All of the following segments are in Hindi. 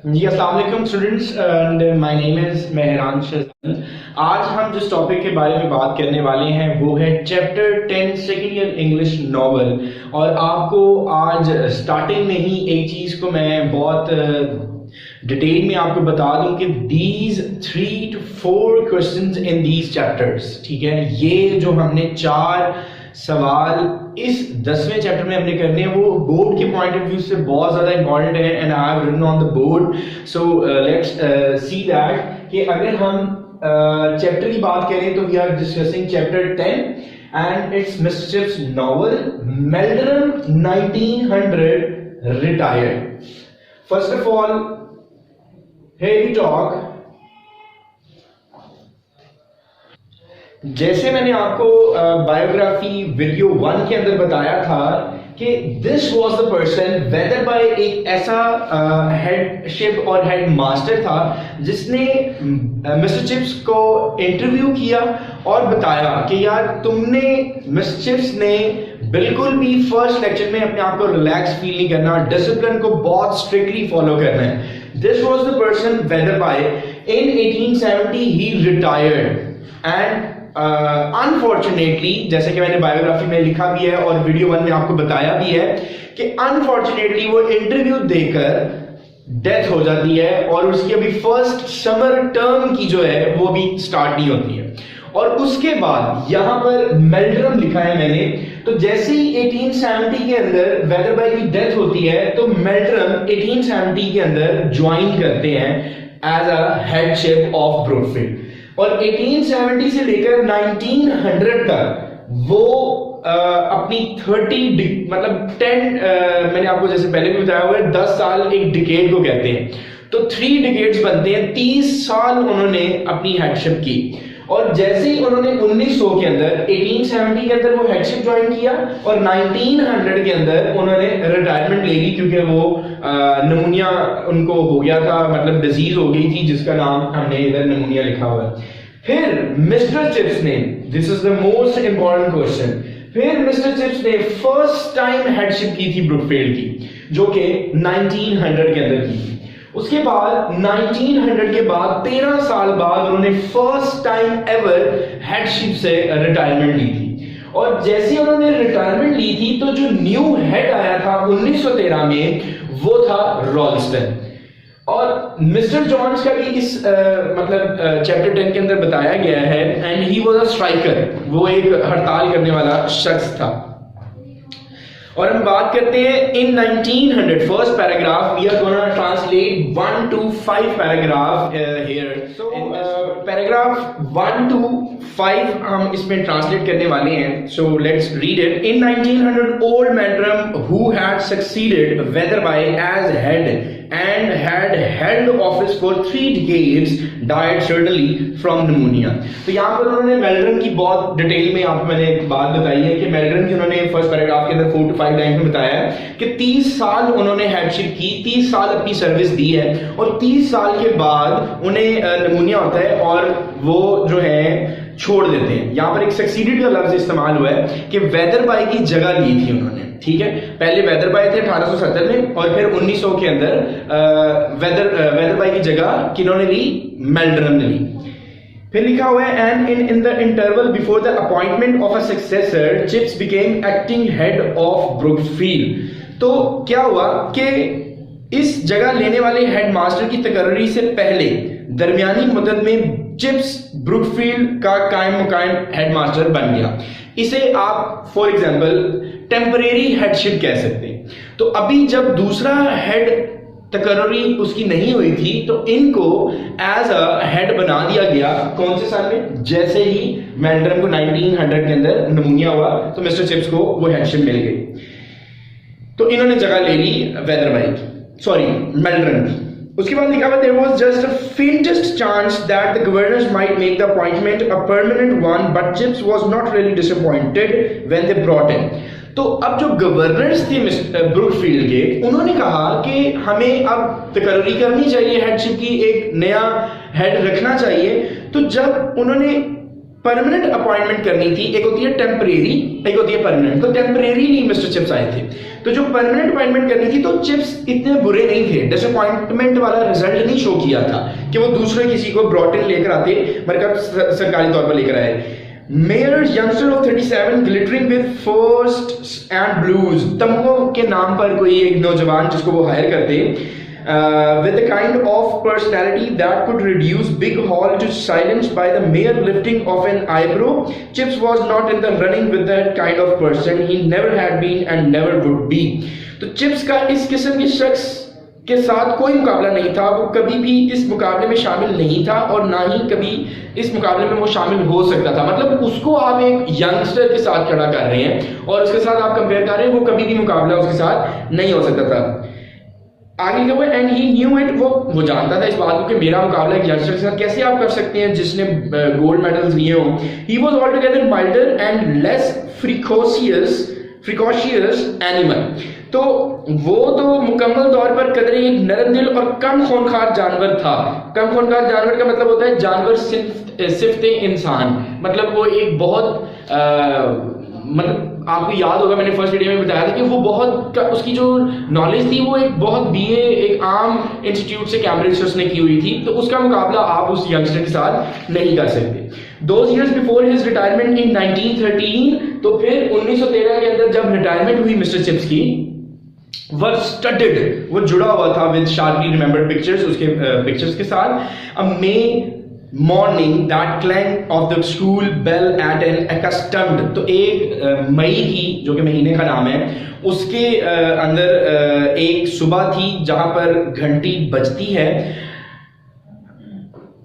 जी अस्सलाम वालेकुम students and my name is Mehran Shahzad. आज हम जिस टॉपिक के बारे में बात करने वाले हैं वो है chapter 10 second year English novel. और आपको आज स्टार्टिंग में ही एक चीज़ को मैं बहुत डिटेल में आपको बता दूं कि these 3 to 4 questions in these chapters, ठीक है, ये जो हमने 4 सवाल इस 10वें चैप्टर में हमने करने हैं वो बोर्ड के पॉइंट ऑफ व्यू से बहुत ज्यादा इंपॉर्टेंट है and I have written on the board. So let's see that कि अगर हम चैप्टर की बात करें तो we are discussing chapter 10 and it's mister chips novel Meldrum 1900 retired. First of all here we talk, जैसे मैंने आपको बायोग्राफी वीडियो 1 के अंदर बताया था कि this was the person, whether by एक ऐसा हेडशिप और हेड मास्टर था जिसने मिस्टर चिप्स को इंटरव्यू किया और बताया कि यार तुमने मिस्टर चिप्स ने बिल्कुल भी फर्स्ट लेक्चर में अपने आप को रिलैक्स फील नहीं करना, डिसिप्लिन को बहुत स्ट्रिक्टली फॉलो करना है। This was the person Weatherby. In 1870 he retired and unfortunately, जैसे कि मैंने बायोग्राफी में लिखा भी है और वीडियो 1 में आपको बताया भी है कि अनफॉर्चुनेटली वो इंटरव्यू देकर डेथ हो जाती है और उसकी अभी फर्स्ट समर टर्म की जो है वो भी स्टार्ट नहीं होती है। और उसके बाद यहां पर मेल्ड्रम लिखा है मैंने, तो जैसे ही 1870 के अंदर वेदरबाई की डेथ होती है तो मेल्ड्रम 1870 के अंदर ज्वाइन करते हैं as a headship of Brookfield. और 1870 से लेकर 1900 तक वो अपनी 30 मतलब 10 मैंने आपको जैसे पहले भी बताया हुआ है 10 साल एक डिकेड को कहते हैं, तो 3 डिकेड्स बनते हैं। 30 साल उन्होंने अपनी हेडशिप की और जैसे ही उन्होंने 1900 के अंदर 1870 के अंदर वो हेडशिप ज्वाइन किया और 1900 के अंदर उन्होंने रिटायरमेंट ले ली क्योंकि वो निमोनिया उनको हो गया था, मतलब डिजीज हो गई थी जिसका नाम हमने इधर निमोनिया लिखा हुआ है। फिर मिस्टर चिप्स ने, this is the most important question, फिर मिस्टर चिप्स ने फर्स्ट टाइम हेडशिप की थी ब्रूकफील्ड की जो कि 1900 के अंदर की थी। उसके बाद 1900 के बाद 13 साल बाद उन्होंने फर्स्ट टाइम एवर हेडशिप से रिटायरमेंट ली थी। और जैसे उन्होंने रिटायरमेंट ली थी तो जो न्यू हेड आया था 1913 में वो था रॉल्स्टन। और मिस्टर जॉन्स का भी इस मतलब चैप्टर 10 के अंदर बताया गया है and he was a striker, वो एक हड़ताल करने वाला शख्स था। और हम बात करते हैं in 1900 first paragraph, we are gonna translate 1 to 5 paragraph here. So paragraph 1 to 5 हम इसमें ट्रांसलेट करने वाले हैं। So let's read it. In 1900 old Meldrum who had succeeded Wetherby as head and had held office for 3 decades died suddenly from pneumonia। तो यहाँ पर उन्होंने मेल्ड्रम की बहुत डिटेल में आपको मैंने एक बात बताई है कि मेल्ड्रम की उन्होंने फर्स्ट पैराग्राफ के अंदर 4 to 5 लाइन में बताया है कि 30 साल उन्होंने हेडशिप की, 30 साल अपनी सर्विस दी है और 30 साल के बाद उन्हें निमोनिया होता है और वो जो है छोड़ देते हैं। यहाँ पर एक सक्सीडेड का लफ्ज इस्तेमाल हुआ है कि वेदरबाई की जगह ली थी उन्होंने, ठीक है। पहले वेदरबाई थे 1870 में और फिर 1900 के अंदर वेदरबाई की जगह किन्होंने ली, मेल्ड्रम ने ली। फिर लिखा हुआ है and in the interval before the appointment of a successor chips became acting head of Brookfield. तो क्या हुआ कि इस जगह लेने वाले हेडमास्टर की तकर्री से पहले दरमियानी मुद्दत में चिप्स ब्रूकफील्ड का कायम मुकायम हेडमास्टर बन गया। इसे आप फॉर एग्जांपल टेम्परेरी हेडशिप कह सकते हैं। तो अभी जब दूसरा हेड तकर्री उसकी नहीं हुई थी तो इनको एज अ हेड बना दिया गया। कौन से साल में? जैसे ही मेल्ड्रम को 1900 के अंदर निमोनिया हुआ तो मिस्टर चिप्स को वो हेडशिप मिल गई, तो इन्होंने जगह ले ली वेदरबाई की, सॉरी मेल्ड्रम की। उसके बाद लिखा हुआ there was just a faintest chance that the governors might make the appointment a permanent one, but Chips was not really disappointed when they brought in। तो अब जो गवर्नर्स थे ब्रूकफील्ड के, उन्होंने कहा कि हमें अब तकर्री करनी चाहिए हेडशिप की, एक नया हेड रखना चाहिए। तो जब उन्होंने परमानेंट अपॉइंटमेंट करनी थी, एक होती है टेम्परेरी, एक होती है परमानेंट। तो टेम्परेरीली मिस्टर चिप्स आए थे, तो जो परमानेंट अपॉइंटमेंट करनी थी, तो चिप्स इतने बुरे नहीं थे, डिसअपॉइंटमेंट वाला रिजल्ट नहीं शो किया था कि वो दूसरे किसी को ब्रॉट इन लेकर आते, मतलब सरकारी तौर पर लेकर आए। Mayor's youngster of 37 glittering with firsts and blues, तमगों के नाम पर कोई एक नौजवान जिसको वो हायर करते, with the kind of personality that could reduce big hall to silence by the mere lifting of an eyebrow. Chips was not in the running with that kind of person. He never had been and never would be. तो चिप्स का इस किस्म के शख्स के साथ कोई मुकाबला नहीं था, वो कभी भी इस मुकाबले में शामिल नहीं था और ना ही कभी इस मुकाबले में वो शामिल हो सकता था। मतलब उसको आप एक यंगस्टर के साथ खड़ा कर रहे हैं और उसके साथ आप कंपेयर कर रहे हैं, वो कभी भी मुकाबला उसके साथ नहीं हो सकता था। आगे लिखा हुआ है एंड ही न्यू इट, वो जानता था इस बात को कि मेरा मुकाबला एक यंगस्टर के साथ कैसे आप कर सकते हैं जिसने गोल्ड मेडल्स लिए हो। He was altogether milder and less ferocious animal, तो वो तो मुकम्मल तौर पर कदरे एक नरम दिल और कम खूनखार जानवर था। कम खूनखार जानवर का मतलब होता है जानवर सिफ्ते इंसान, मतलब वो एक बहुत मतलब आपको याद होगा मैंने फर्स्ट वीडियो में बताया था कि वो बहुत उसकी जो नॉलेज थी वो एक बहुत बीए एक आम इंस्टीट्यूट से कैम्ब्रिज से उसने की हुई थी, तो उसका मुकाबला आप उस यंगस्टर के साथ नहीं कर सकते। Those years before his retirement in 1913, तो फिर 1913 के अंदर जब रिटायरमेंट हुई मिस्टर चिप्स की, were studded, वो जुड़ा हुआ था with sharply remembered pictures, उसके पिक्चर्स के साथ। A May morning that clang of the school bell at an accustomed, तो एक मई की जो कि महीने का नाम है उसके अंदर एक सुबह थी जहां पर घंटी बजती है।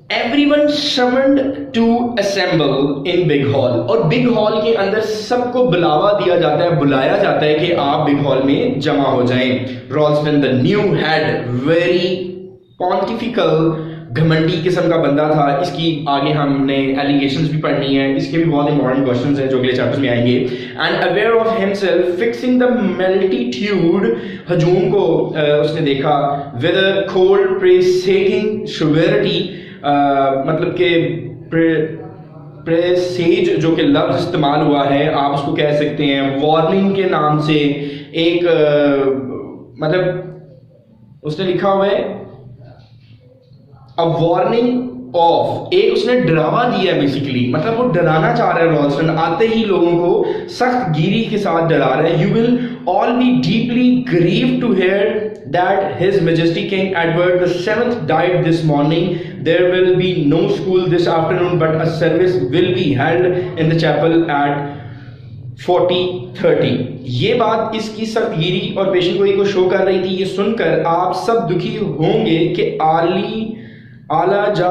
Everyone summoned to assemble in big hall, और बिग हॉल के अंदर सबको बुलावा दिया जाता है, बुलाया जाता है कि आप बिग हॉल में जमा हो जाएं। Ralston the new head, very pontifical, घमंडी किस्म का बंदा था। इसकी आगे हमने एलिगेशंस भी पढ़नी है, इसके भी बहुत इंपॉर्टेंट क्वेश्चंस हैं जो अगले चैप्टर्स में आएंगे। And aware of himself fixing the multitude, हजूम को उसने देखा। विद अ कोल्ड प्रेसेजिंग शुवेरिटी, मतलब के प्रेसेज जो कि लफ्ज इस्तेमाल हुआ है आप उसको कह सकते हैं वार्निंग के नाम से। एक मतलब उसने लिखा हुआ है अ वार्निंग ऑफ, एक उसने डरावा दिया है बेसिकली, मतलब वो डराना चाह रहा है रॉल्स्टन, आते ही लोगों को सख्त गिरी के साथ डरा रहा है। You will all be deeply grieve to hear that His Majesty King Edward VII died this morning. There will be no school this afternoon, but a service will be held in the chapel at 40:30. ये बात इसकी सख्तगिरी और पेशेंगोई को शो कर रही थी। ये सुनकर आप सब दुखी होंगे कि आला जा,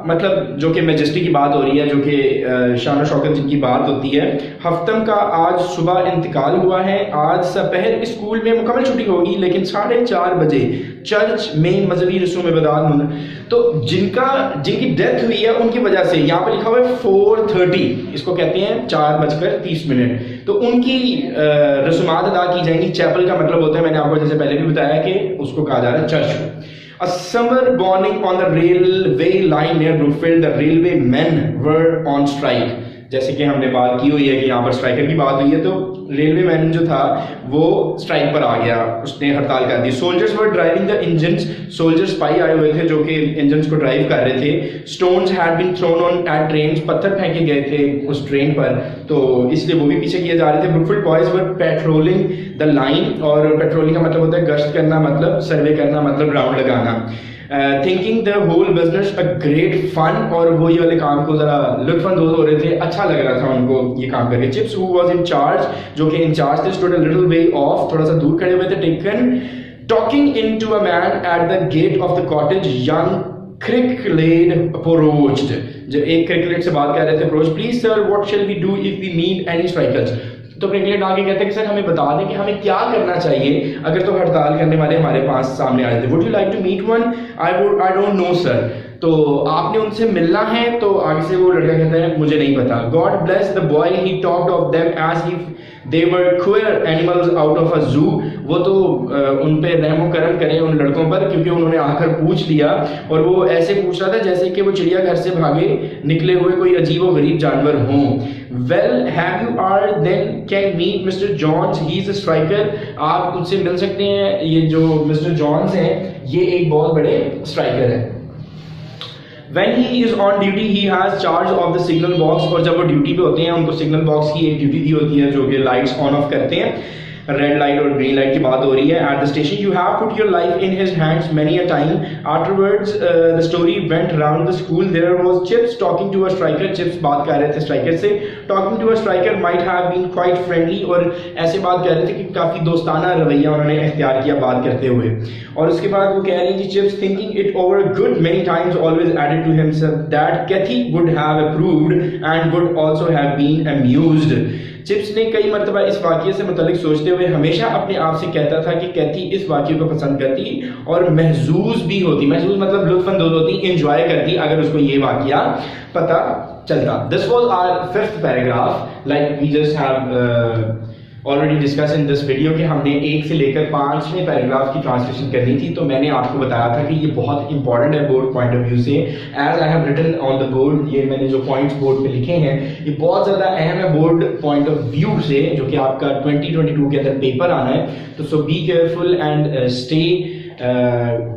मतलब जो कि मेजेस्टी की बात हो रही है, जो कि शान शौकत जिनकी बात होती है, हफ्तम का आज सुबह इंतकाल हुआ है। आज दोपहर स्कूल में मुकम्मल छुट्टी होगी, लेकिन 4:30 बजे चर्च में मजहबी रस्मों में बदान। तो जिनकी डेथ हुई है उनकी वजह से यहाँ पर लिखा हुआ है 4:30, इसको कहते हैं 4:30। तो उनकी रस्मात अदा की जाएंगी। चैपल का मतलब होता है, मैंने आपको जैसे पहले भी बताया कि उसको कहा जा रहा है church. A summer morning on the railway line near Brookfield, the railway men were on strike. जैसे कि हमने बात की हुई है कि यहाँ पर स्ट्राइकर की बात हुई है, तो रेलवे मैन जो था वो स्ट्राइक पर आ गया, उसने हड़ताल कर दी। Soldiers were driving the engines, soldiers spy आए हुए थे जो कि इंजन्स को ड्राइव कर रहे थे। Stones had been thrown on at trains, पत्थर फेंके गए थे उस ट्रेन पर, तो इसलिए वो भी पीछे किए जा रहे थे। Brookfield boys were patrolling the line, और पेट्रोलिंग का मतलब होता है गश्त करना, मतलब सर्वे करना, मतलब राउंड लगाना। Thinking the whole business a great fun, और वो ये वाले काम को जरा लुत्फानंदोज हो रहे थे, अच्छा लग रहा था उनको ये काम करके। Chips who was in charge, जो कि इंचार्ज थे, stood a little way off, थोड़ा सा दूर खड़े हुए थे, taken talking into a man at the gate of the cottage. Young Cricklade approached, जो एक क्रिकलेड से बात कर रहे थे, approach, please sir what shall we do if we meet any strikers. तो क्रिकलेड आगे कहते हैं कि सर हमें बता दें कि हमें क्या करना चाहिए अगर तो हड़ताल करने वाले हमारे पास सामने आ जाते। Would you like to meet one? I don't know sir. तो आपने उनसे मिलना है? तो आगे से वो लड़का कहता है मुझे नहीं पता। God bless the boy, he talked of them as if they were cruel animals out of a zoo. वो तो उन पे रहमो करम करें उन लड़कों पर, क्योंकि उन्होंने आकर पूछ लिया, और वो ऐसे पूछ रहा था जैसे कि वो चिड़ियाघर से भागे निकले हुए कोई अजीब और गरीब जानवर हों। Well have you are then can meet mister Johns, he is a striker. आप उससे मिल सकते हैं, ये जो मिस्टर जॉन्स हैं ये एक बहुत बड़े स्ट्राइकर है। When he is on duty, he has charge of the signal box। और जब वो ड्यूटी पे होते हैं उनको सिग्नल बॉक्स की एक ड्यूटी दी होती है जो कि लाइट्स ऑन ऑफ करते हैं। रेड लाइट और ग्रीन लाइट की बात हो रही है। At the station you have put your life in his hands many a time. Afterwards the story went around the school. There was Chips talking to a striker. Chips बात कर रहे थे स्ट्राइकर से। Talking to a striker might have been quite friendly. और ऐसे बात कर रहे थे कि काफी दोस्ताना रवैया उन्होंने इख्तियार किया बात करते हुए। और उसके बाद वो कह रही थी Chips thinking it over good many times always added to himself that Kathy would have approved and would also have been amused. Chips ने कई मरतबा इस वाक़ये से मुतल्लिक सोचते हुए हमेशा अपने आप से कहता था कि कैथी इस वाक़ये को पसंद करती और महजूज भी होती। महजूज मतलब लुत्फ़अंदोज़ होती, इंजॉय करती अगर उसको ये वाक़या पता चलता। This was our 5th paragraph. Like we just have already discuss in this video कि हमने 1 से लेकर 5वें पैराग्राफ की ट्रांसलेशन करनी थी। तो मैंने आपको बताया था कि ये बहुत इंपॉर्टेंट है बोर्ड पॉइंट ऑफ व्यू से। As I have written on the board, ये मैंने जो पॉइंट्स बोर्ड पे लिखे हैं ये बहुत ज़्यादा अहम है बोर्ड पॉइंट ऑफ व्यू से, जो कि आपका 2022 के अंदर पेपर आना है। तो so be careful and stay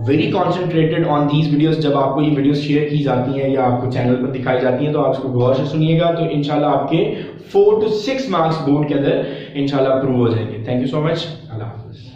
very concentrated on these videos. जब आपको ये वीडियोस शेयर की जाती हैं या आपको चैनल पर दिखाई जाती हैं तो आप इसको गौर से सुनिएगा, तो इंशाल्लाह आपके 4 to 6 मार्क्स बोर्ड के अंदर इंशाल्लाह अप्रूव हो जाएंगे। Thank you so much. अल्लाह हाफिज़।